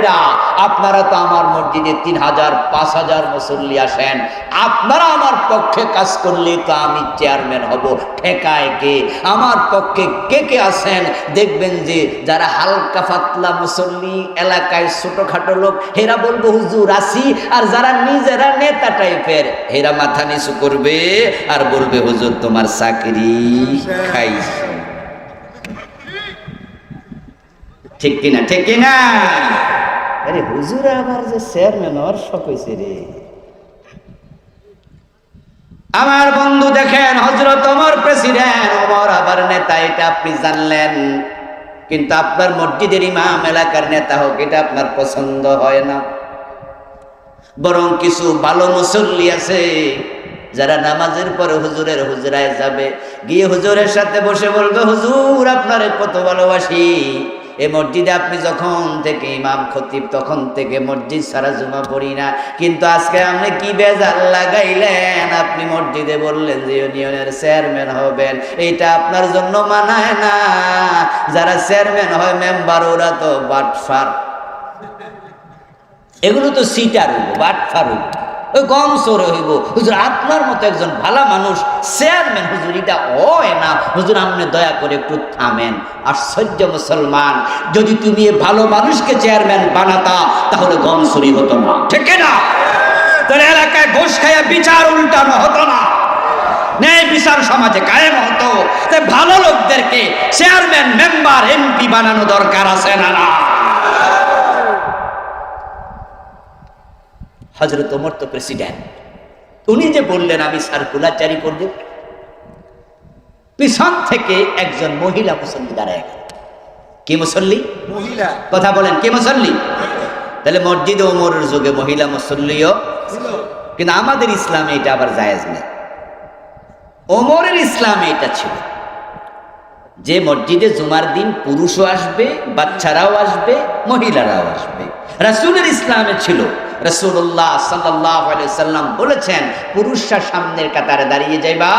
ভাইরা, আপনারা তো আমার মসজিদে 3000 5000 মুসল্লি আসেন, আপনারা আমার পক্ষে কাজ করলে তো আমি চেয়ারম্যান হব, ঠেকায় কে? আমার পক্ষে কে কে আছেন দেখবেন যে যারা হালকা পাতলা মুসল্লি, এলাকায় ছোটখাটো লোক, হেরা বলবো হুজুর আসি, আর যারা নিজেরা নেতা টাইপের হেরা মাথা নিচু করবে আর বলবে হুজুর তোমার চাকরি খাইছি। ঠিক কিনা? ঠিক কিনা? আরে হুজুর আবার যে চেয়ারম্যান হওয়ার শখ হয়েছে রে। আমার বন্ধু দেখেন, হযরত ওমর প্রেসিডেন্ট, ওমর আবার নেতা, এটা আপনি জানলেন, কিন্তু আপনার মসজিদের ইমাম, এলাকার নেতা হোক, এটা আপনার পছন্দ হয় না। বরং কিছু ভালো মুসল্লি আছে যারা নামাজের পরে হুজুরের হুজরায় যাবে, গিয়ে হুজুরের সাথে বসে বলবে হুজুর আপনারে কত ভালোবাসি, এই মসজিদে আপনি যখন থেকে ইমাম খতিব তখন থেকে মসজিদ সারা জুমা পড়ি না, কিন্তু আজকে আপনি কি বেজার লাগাইলেন, আপনি মসজিদে বললেন যে ইউনিয়নের চেয়ারম্যান হবেন, এইটা আপনার জন্য মানায় না। যারা চেয়ারম্যান হয় মেম্বার, ওরা তো বাটফার, এগুলো তো সিটার হইব, বাটফার হইব, ওই গম সরে হইব। হুজুর আপনার মতো একজন ভালো মানুষ চেয়ারম্যান, হুজুর এটা হয় না, হুজুর আপনি দয়া করে একটু থামেন। আশ্চর্য মুসলমান, যদি তুমি এই ভালো মানুষকে চেয়ারম্যান বানাতা তাহলে গম চুরি হতো না, ঠিক না? তাহলে এলাকায় ঘুষ খাইয়া বিচার উল্টানো হতো না, ন্যায় বিচার সমাজে কায়েম হতো। তাই ভালো লোকদেরকে চেয়ারম্যান, মেম্বার, এমপি বানানো দরকার আছে না? না। হযরত ওমর তো প্রেসিডেন্ট, উনি যে বললেন আমি সার্কুলার জারি করব, পিছন থেকে একজন মহিলা মুসল্লি দাঁড়ায় গেল। কি মুসল্লি? মহিলা। কথা বলেন, কি মুসল্লি? তাহলে মসজিদে ওমরের যুগে মহিলা মুসল্লিও ছিল, কিন্তু আমাদের ইসলামে এটা আবার জায়েজ নেই। ওমরের ইসলামে এটা ছিল যে মসজিদে জুমার দিন পুরুষও আসবে, বাচ্চারাও আসবে, মহিলারাও আসবে। রাসূলের ইসলামে ছিল, রাসূলুল্লাহ সাল্লাল্লাহু আলাইহি সাল্লাম বলেছেন পুরুষরা সামনের কাতারে দাঁড়িয়ে যাইবা,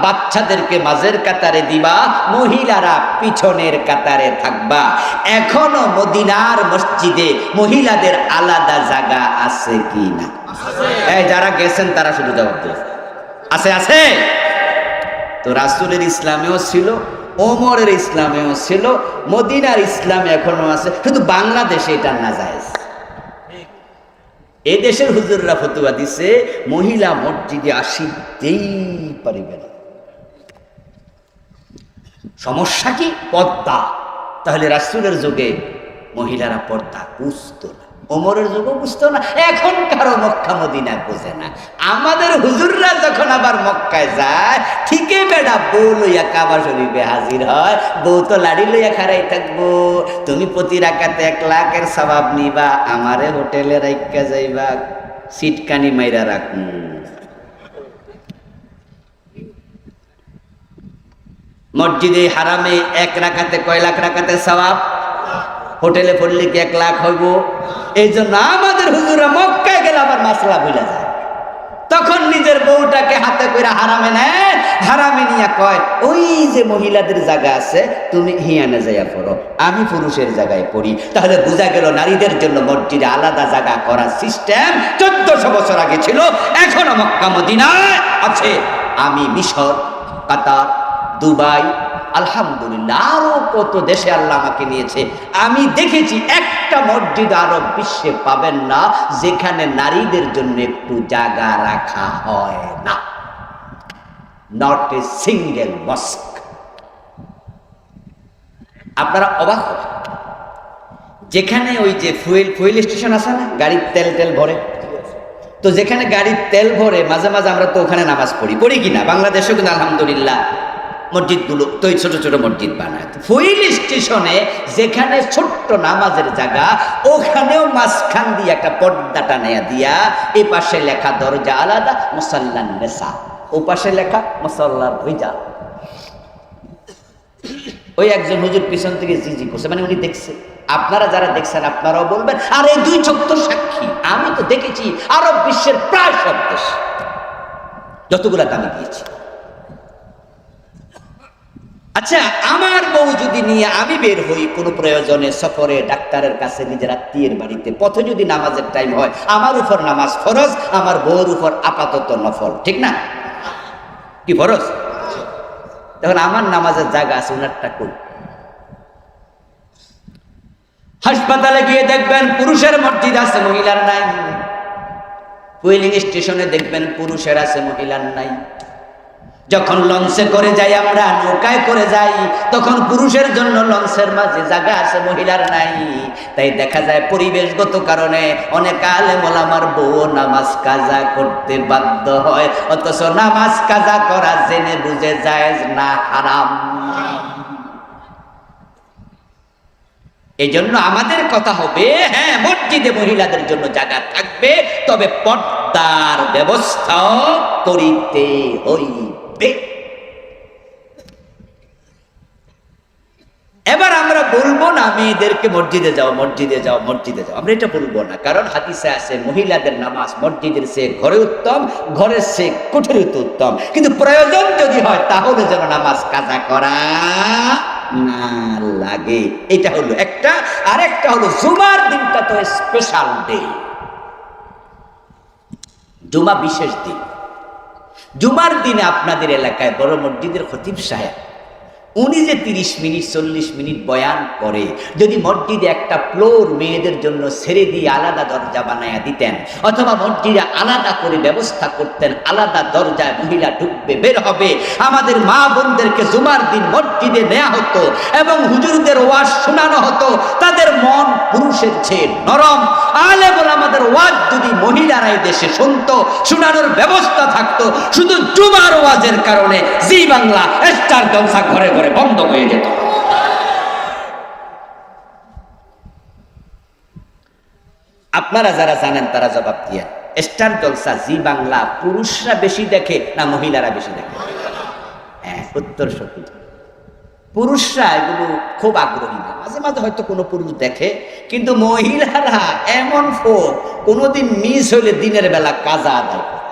বাচ্চাদেরকে মাঝের কাতারে দিবা, মহিলারা পিছনের কাতারে থাকবা। এখনো মদিনার মসজিদে মহিলাদের আলাদা জায়গা আছে কি না? এই যারা গেছেন তারা শুধু জবাব দেন, আছে আছে। তো রাসূলের ইসলামেও ছিল, ওমরের ইসলামেও ছিল, মদিনার ইসলামে এখনো আছে, শুধু বাংলাদেশে এটা নাজায়েজ। এই দেশের হুজুররা ফতোয়া দিছে মহিলা মসজিদে আসিতেই পারিবে না। সমস্যা কি? পর্দা। তাহলে রাসূলের যুগে মহিলারা পর্দা বুঝতো না, ওমরের যুগও বুঝতো না, এখন কারো মক্কা মদিনা বোঝে না। আমাদের হুজুররা যখন আবার মক্কায় যায়, ঠিকই বেটা বউ লইয়া কাবা শরীফে হাজির হয়, বউ তো লাড়ি লইয়া খাড়াই থাকবো, তুমি প্রতি রাকাতে 1 লাখের সওয়াব নিবা, আমারে হোটেলে রাইখা যাইবা, সিটকানি মাইরা রাখুন। মসজিদে হারামে 1 রাকাতে কয় লাখ রাকাতে সওয়াব? হোটেলে পড়লে কি 1 লাখ হইব? এই জন্য আমাদের হুজুরা মক্কায় গেলে আবার মাসলা ভুলে যায়, তখন নিজের বউটাকে হাতে করে হারামে নেয়, হারামে নিয়ে কয় ওই যে মহিলাদের জায়গা আছে তুমি হিয়ানে যাইয়া পড়ো, আমি পুরুষের জায়গায় পড়ি। তাহলে বোঝা গেল নারীদের জন্য মসজিদে আলাদা জায়গা করার সিস্টেম 1400 বছর আগে ছিল, এখনো মক্কা মদিনায় আছে। আমি মিশর, কাতার, দুবাই, আলহামদুলিল্লাহ আরো কত দেশে আল্লাহ আমাকে নিয়েছে, আমি দেখেছি একটা মসজিদ আরব বিশ্বে পাবেন না যেখানে নারীদের জন্য একটু জায়গা রাখা হয় না। Not a single mosque. আপনারা অবাক হবেন, যেখানে ওই যে ফুয়েল স্টেশন আছে না, গাড়ির তেল ভরে, তো যেখানে গাড়ির তেল ভরে মাঝে মাঝে আমরা তো ওখানে নামাজ পড়ি কিনা? বাংলাদেশেও কিন্তু আলহামদুলিল্লাহ মসজিদগুলো তো ছোট ছোট মসজিদ বানায়। ফুয়েল স্টেশনে যেখানে ছোট্ট নামাজের জায়গা, ওখানেও মাঝখান দিয়ে একটা পর্দা টানাইয়া দিয়া, এই পাশে লেখা দরজা আলাদা, মুসাল্লান নেসা, ও পাশে লেখা মুসাল্লার রিজাল। ওই একজন হুজুর পিছন থেকে জি করছে, মানে উনি দেখছে। আপনারা যারা দেখছেন আপনারাও বলবেন, আর এই 2 চোখ তো সাক্ষী, আমি তো দেখেছি আরব বিশ্বের প্রায় সব দেশ, যতগুলা দামি দিয়েছি। আচ্ছা, আমার বউ যদি নিয়ে আমি বের হই কোনো প্রয়োজনে, সফরে, ডাক্তারের কাছে, নিজের আত্মীয়ের বাড়িতে, পথে যদি নামাজের টাইম হয়, আমার উপর নামাজ ফরজ, আমার বউর উপর আপাতত নফল, ঠিক না? কি ফরজ? তখন আমার নামাজের জায়গা আছে, ওনারটা কই? হাসপাতালে গিয়ে দেখবেন পুরুষের মসজিদ আছে, মহিলার নাই। পুলিং স্টেশনে দেখবেন পুরুষের আছে, মহিলার নাই। যখন লঞ্চে করে যাই, আমরা নৌকায় করে যাই, তখন পুরুষের জন্য লঞ্চের মাঝে জায়গা আছে, মহিলার নাই। তাই দেখা যায় পরিবেশগত কারণে অনেক আলেম ওলামার বউ নামাজ কাজা করতে বাধ্য হয়, অথচ নামাজ কাজা করা জেনে বুঝে জায়েজ না হারাম। এই জন্য আমাদের কথা হবে, হ্যাঁ, মসজিদে মহিলাদের জন্য জায়গা থাকবে, তবে পর্দার ব্যবস্থাও করিতে হইবে। এবার আমরা বলবো না মেয়েদেরকে মসজিদে যাও, মসজিদে যাও, মসজিদে যাও, আমরা এটা বলবো না। কারণ হাদিসে আছে মহিলাদের নামাজ মসজিদের চেয়ে ঘরে উত্তম, ঘরের চেয়ে কুঠরিতে উত্তম। কিন্তু প্রয়োজন যদি হয় তাহলে যেন নামাজ কাজা করা না লাগে। এটা হলো একটা। আর একটা হলো জুমার দিনটা তো স্পেশাল ডে, জুমা বিশেষ দিন। জুমার দিনে আপনাদের এলাকায় বড় মসজিদের খতিব সাহেব, উনি যে 30 মিনিট 40 মিনিট বয়ান করে, যদি মসজিদে একটা ফ্লোর মেয়েদের জন্য ছেড়ে দিয়ে আলাদা দরজা বানায়া দিতেন, অথবা মসজিদে আলাদা করে ব্যবস্থা করতেন, আলাদা দরজায় মহিলা ঢুকবে বের হবে, আমাদের মা বোনদেরকে জুমার দিন মসজিদে নেওয়া হতো এবং হুজুরদের ওয়াজ শোনানো হতো, তাদের মন পুরুষের চেয়ে নরম। আলেম ওলামাদের ওয়াজ যদি মহিলারাই দেশে শুনতো, শোনানোর ব্যবস্থা থাকতো, শুধু জুমার ওয়াজের কারণে জি বাংলা স্টার জলসা ঘরে ঘরে বন্ধ হয়ে যেত। আপনারা যারা জানেন তারা জবাব দিয়ে, স্টার জলসা জি বাংলা পুরুষরা বেশি দেখে না মহিলারা বেশি দেখে? হ্যাঁ, উত্তর সঠিক। পুরুষরা এগুলো খুব আগ্রহী না, মাঝে মাঝে হয়তো কোনো পুরুষ দেখে, কিন্তু মহিলারা এমন ফোক, কোনোদিন মিস হইলে দিনের বেলা কাজা আদায় করে।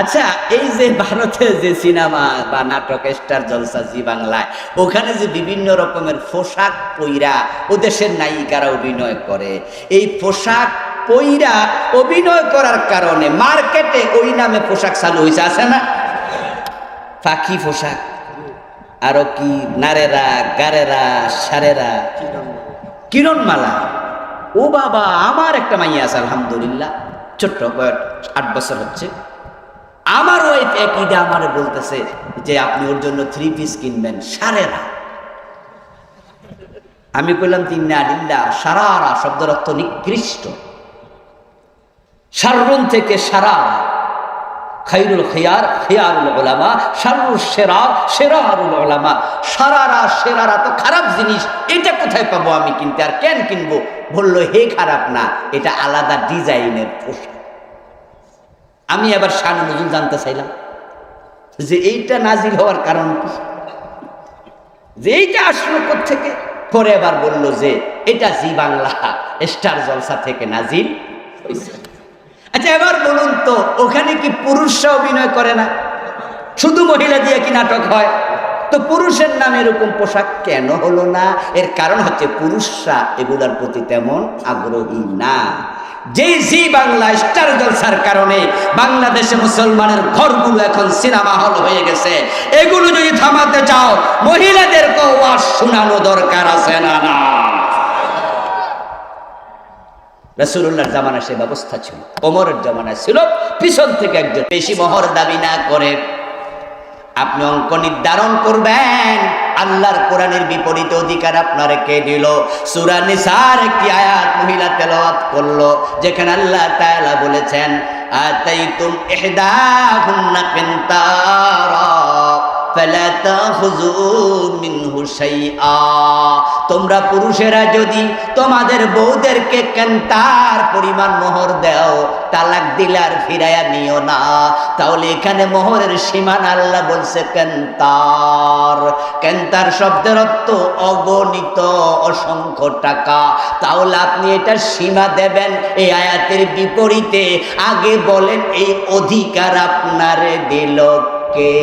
আচ্ছা, এই যে ভারতে যে সিনেমা বা নাটক স্টার জলসা জি বাংলায়, ওখানে যে বিভিন্ন রকমের পোশাক পইরা ও দেশের নায়িকারা অভিনয় করে, এই পোশাক পইরা অভিনয় করার কারণে মার্কেটে ওই নামে পোশাক চালু হয়েছে, আছে না? পাখি পোশাক, আরো কি নারেরা, গারেরা, সারেরা, কিরণমালা। ও বাবা, আমার একটা মাইয়া আছে আলহামদুলিল্লাহ, ছোট্ট, 8 বছর হচ্ছে। আমার ওই একইটা আমার বলতেছে যে আপনি ওর জন্য 3 পিস কিনবেন, সারেরা। আমি কইলাম তিন্না লিল্লা, সারারা শব্দের অর্থ নিকৃষ্ট। শাররুন থেকে সারা, খাইরুল খিয়ার খিয়ারুল উলামা, শাররুল সেরার সেরারুল উলামা। সারারা সেরারা তো খারাপ জিনিস, এটা কোথায় পাবো আমি কিনতে, আর কেন কিনবো? বললো হে খারাপ না, এটা আলাদা ডিজাইনের পোশাক। আমি আবার শান নজরুল জানতে চাইলাম যে এইটা নাজিল হওয়ার কারণ কি, যে এইটা আসলো কোত্থেকে। পরে আবার বললো যে এটা জি বাংলা স্টার জলসা থেকে নাজিল হয়েছে। আচ্ছা, এবার বলুন তো, ওখানে কি পুরুষরা অভিনয় করে না? শুধু মহিলা দিয়ে কি নাটক হয়? তো পুরুষের নামে এরকম পোশাক কেন হলো না? এর কারণ হচ্ছে পুরুষরা এগুলার প্রতি তেমন আগ্রহী না। যে জি বাংলা স্টার জলসার কারণে বাংলাদেশে মুসলমানের ঘরগুলো এখন সিনেমা হল হয়ে গেছে। এগুলো যদি থামাতে চাও, মহিলাদেরকে ওয়াজ শোনানো দরকার আছে না? না, রাসূলুল্লাহর জামানায় সে ব্যবস্থা ছিল, ওমরের জামানায় ছিল। পিছন থেকে একজন বেশি মোহর দাবি না করে আপনি অঙ্ক নির্ধারণ করবেন। আল্লাহর কোরআনের বিপরীত অধিকার আপনারে কে দিল? সূরা নিসার একটি আয়াত মহিলা তেলাওয়াত করলো, যেখানে আল্লাহ তাআলা বলেছেন আতাইতুম ইহদাহুন্না কিনতারা ফালা তাখুযু মিনহু শাইআ, তোমরা পুরুষেরা যদি তোমাদের বউদেরকে কেন্তার পরিমাণ মোহর দাও, তালাক দিলে আর ফিরাইয়া নিও না। তাহলে এখানে মোহরের সীমানা আল্লাহ বলছে কেন্তার। কেন্তার শব্দের অর্থ অগণিত, অসংখ্য টাকা। তাহলে আপনি এটা সীমা দেবেন এই আয়াতের বিপরীতে। আগে বলেন এই অধিকার আপনারে দিল কে?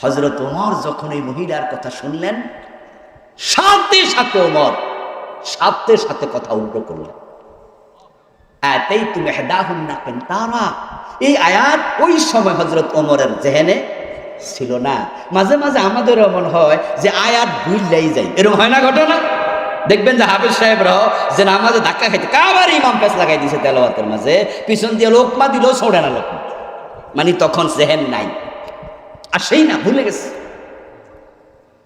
হযরত ওমর যখন এই মহিলার কথা শুনলেন, সাথে সাথে ওমর সাথে সাথে কথা উল্টো করলেন। আতাইতু ইহদাহুন্না কিনতারা, এই আয়াত ওই সময় হযরত ওমরের জেহেনে ছিল না। মাঝে মাঝে আমাদেরও মন হয় যে আয়াত ভুললেই যাই, এরকম হয় না ঘটনা? দেখবেন যে হাফেজ সাহেবরাও যে নামাজে ধাক্কা খাইতে কাবার ইমাম পেছ লাগাই দিয়েছে তেলাওয়াতের মাঝে, পিছন দিয়ে লোকমা দিল, ছোড়ে না লোকমা, মানে তখন জেহেন নাই, আসেই না, ভুলে গেছে।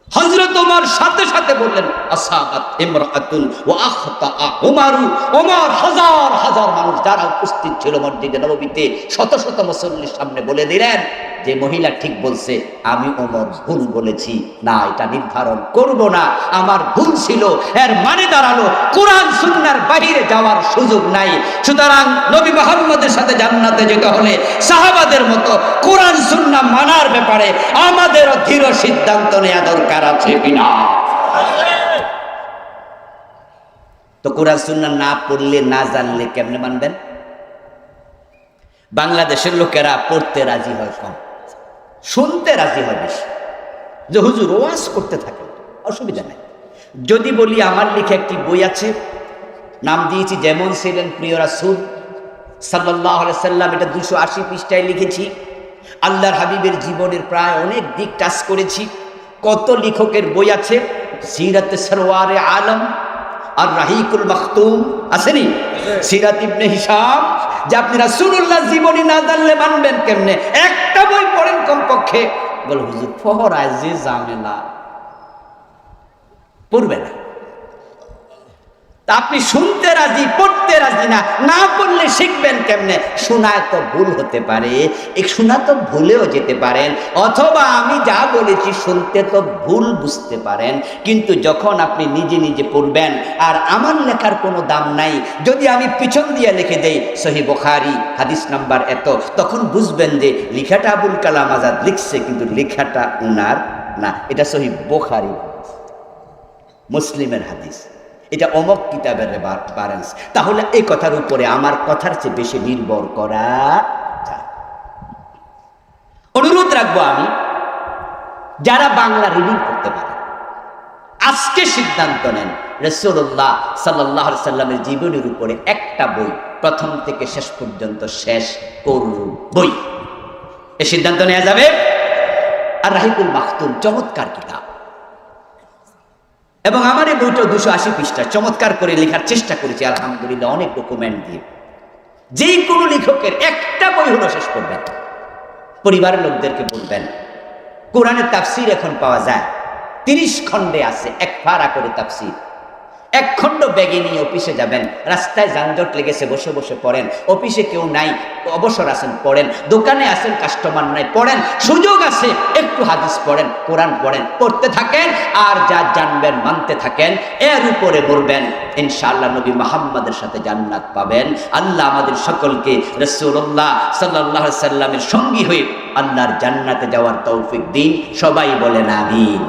হযরত ওমর সাথে সাথে বললেন আসাবাত ইমরাআতুন ওয়া আখতা উমারু। ওমর হাজার হাজার মানুষ যারা উপস্থিত ছিল মসজিদে নববীতে, শত শত মুসল্লির সামনে বলে দিলেন যে মহিলা ঠিক বলছে, আমি ওমর ভুল বলেছি, না এটা নির্ধারণ করব না, আমার ভুল ছিল। এর মানে দাঁড়ালো কোরআন সুন্নাহর বাইরে যাওয়ার সুযোগ নাই। সুতরাং নবী মুহাম্মদের সাথে জান্নাতে যেতে হলে সাহাবাদের মতো কোরআন সুন্নাহ মানার ব্যাপারে আমাদেরও দৃঢ় সিদ্ধান্ত নেওয়া দরকার আছে কিনা? তো কোরআন সুন্নাহ না পড়লে, না জানলে কেমনে মানবেন? বাংলাদেশের লোকেরা পড়তে রাজি হয় কম, শুনতে রাজি হয় বেশি। যে হুজুর ওয়াজ করতে থাকে, অসুবিধা নাই। যদি বলি আমার লিখে একটি বই আছে, নাম দিয়েছি যেমন ছিলেন প্রিয় রাসূল সাল্লাল্লাহু আলাইহি সাল্লাম, এটা 280 পৃষ্ঠায় লিখেছি। আল্লাহর হাবিবের জীবনের প্রায় অনেক দিক টাচ করেছি। কত লেখকের বই আছে, সিরাতে সরওয়ারে আলম আর রাহিকুল মাখতুম আসেনি, সিরাত ইবনে হিশাম, যে আপনি রাসূলুল্লাহ জীবনী না জানলে মানবেন কেমনে? একটা বই পড়েন কমপক্ষে। বল হুজুর ফহরায় যে ঝামেলা, পড়বে না। তা আপনি শুনতে রাজি, পড়তে রাজি না, না পড়লে শিখবেন কেমনে? শোনায় তো ভুল হতে পারে, এই শোনা তো ভুলেও যেতে পারেন, অথবা আমি যা বলেছি শুনতে তো ভুল বুঝতে পারেন। কিন্তু যখন আপনি নিজে নিজে পড়বেন, আর আমার লেখার কোনো দাম নাই, যদি আমি পিছন দিয়ে লিখে দেই সহিহ বুখারী হাদিস নাম্বার এত, তখন বুঝবেন যে লেখাটা আবুল কালাম আজাদ লিখছে, কিন্তু লেখাটা উনার না, এটা সহিহ বুখারী, মুসলিমের হাদিস, এটা অমক কিতাবের রেফারেন্স। তাহলে এই কথার উপরে আমার কথার চেয়ে বেশি নির্ভর করা যায়। অনুরোধ রাখবো আমি, যারা বাংলা রিডিং করতে পারে, আজকে সিদ্ধান্ত নেন রাসূলুল্লাহ সাল্লাল্লাহু আলাইহি সাল্লামের জীবনের উপরে একটা বই প্রথম থেকে শেষ পর্যন্ত শেষ করবই। এই সিদ্ধান্ত নেওয়া যাবে। আর রাহিকুল মাখতুম চমৎকার কিতাব, এবং আমার এই বইটা 280 পৃষ্ঠা, চমৎকার করে লেখার চেষ্টা করেছি আলহামদুলিল্লাহ, অনেক ডকুমেন্ট দিয়ে। যে কোনো লেখকের একটা বই হলো শেষ করবেন, পরিবারের লোকদেরকে বলবেন। কোরআনের তাফসির এখন পাওয়া যায়, 30 খণ্ডে আছে, এক পারা করে তাফসির। এক খণ্ড ব্যাগে নিয়ে অফিসে যাবেন, রাস্তায় যানজট লেগেছে, বসে বসে পড়েন, অফিসে কেউ নাই, অবসর আছেন পড়েন, দোকানে আছেন কাস্টমার নাই পড়েন, সুযোগ আছে একটু হাদিস পড়েন, কোরআন পড়েন, পড়তে থাকেন, আর যা জানবেন মানতে থাকেন। এর উপরে বলবেন ইনশাআল্লাহ নবী মুহাম্মদের সাথে জান্নাত পাবেন। আল্লাহ আমাদের সকলকে রাসূলুল্লাহ সাল্লাল্লাহু আলাইহি সাল্লামের সঙ্গী হয়ে আল্লাহর জান্নাতে যাওয়ার তৌফিক দিন। সবাই বলেন আমিন।